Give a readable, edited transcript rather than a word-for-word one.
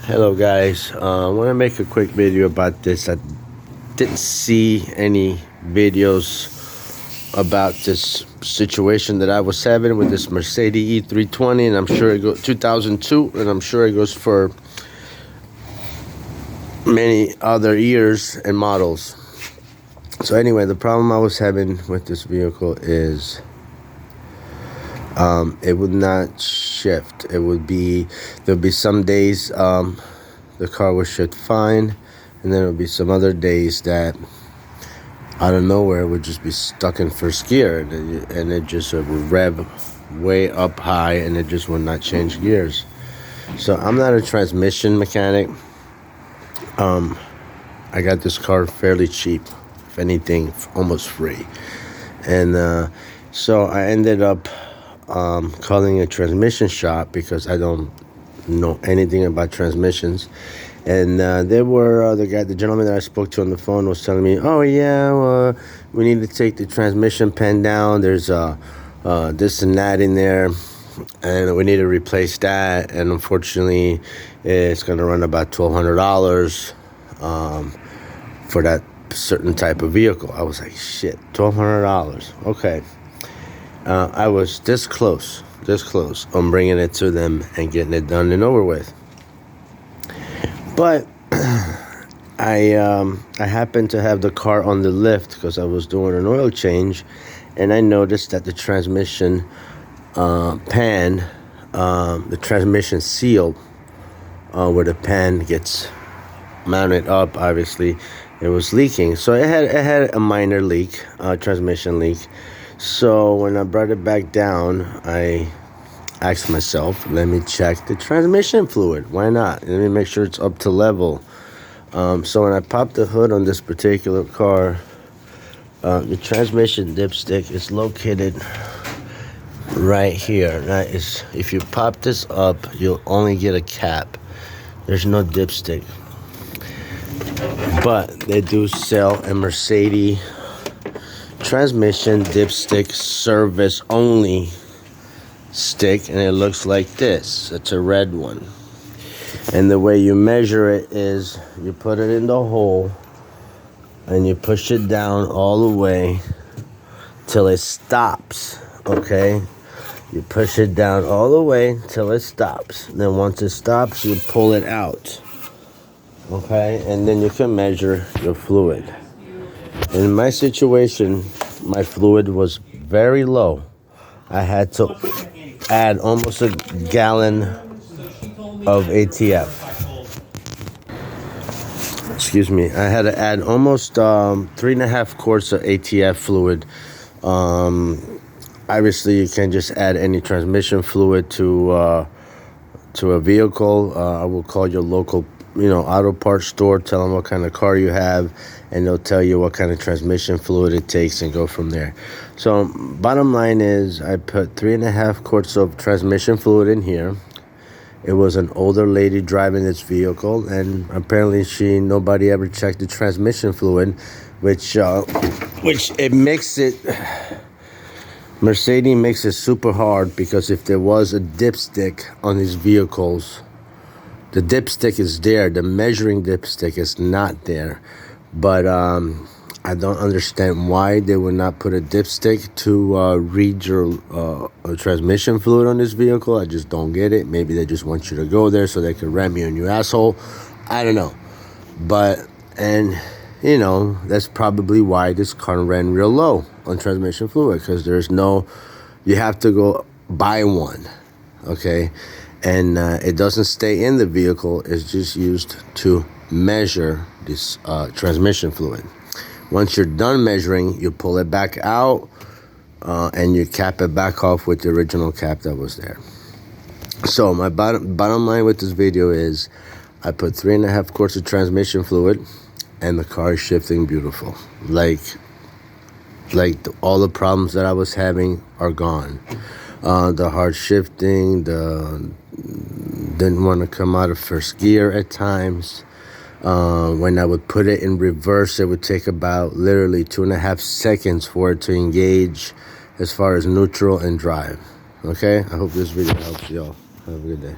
Hello guys, I want to make a quick video about this. I didn't see any videos about this situation that I was having with this Mercedes e320, and I'm sure it goes 2002, and I'm sure it goes for many other years and models. So anyway, the problem I was having with this vehicle is it would not shift. There'll be some days the car would shift fine, and then there would be some other days that out of nowhere it would just be stuck in first gear, and it just would rev way up high, and it just would not change gears. So I'm not a transmission mechanic. I got this car fairly cheap, if anything, almost free, and so I ended up calling a transmission shop because I don't know anything about transmissions. And the gentleman that I spoke to on the phone was telling me, oh yeah, we need to take the transmission pan down. There's this and that in there, and we need to replace that. And unfortunately, it's going to run about $1,200 for that certain type of vehicle. I was like, shit, $1,200. Okay. I was this close on bringing it to them and getting it done and over with. But I happened to have the car on the lift because I was doing an oil change, and I noticed that the transmission pan, the transmission seal, where the pan gets mounted up, obviously, it was leaking. So it had a minor leak, transmission leak. So when I brought it back down, I asked myself, let me check the transmission fluid. Why not? Let me make sure it's up to level. So when I popped the hood on this particular car, the transmission dipstick is located right here. That is, if you pop this up, you'll only get a cap. There's no dipstick. But they do sell a Mercedes transmission dipstick service only stick, and it looks like this. It's a red one, and the way you measure it is you put it in the hole and you push it down all the way till it stops. Okay, you push it down all the way till it stops. Then once it stops, you pull it out. Okay, and then you can measure your fluid. In my situation, my fluid was very low. I had to add almost a gallon of ATF. Excuse me. I had to add almost 3.5 quarts of ATF fluid. Obviously, you can't just add any transmission fluid to a vehicle. I will call your local auto parts store, tell them what kind of car you have, and they'll tell you what kind of transmission fluid it takes and go from there. So bottom line is I put 3.5 quarts of transmission fluid in here. It was an older lady driving this vehicle, and apparently nobody ever checked the transmission fluid, which it makes it, Mercedes makes it super hard, because if there was a dipstick on these vehicles, the dipstick is there. The measuring dipstick is not there. But I don't understand why they would not put a dipstick to read your transmission fluid on this vehicle. I just don't get it. Maybe they just want you to go there so they can ram you in your asshole. I don't know. And that's probably why this car ran real low on transmission fluid, because you have to go buy one. Okay? And it doesn't stay in the vehicle. It's just used to measure this transmission fluid. Once you're done measuring, you pull it back out and you cap it back off with the original cap that was there. So my bottom line with this video is I put 3.5 quarts of transmission fluid, and the car is shifting beautiful. Like all the problems that I was having are gone. The hard shifting, didn't want to come out of first gear at times. When I would put it in reverse, it would take about literally 2.5 seconds for it to engage as far as neutral and drive. Okay, I hope this video helps y'all. Have a good day.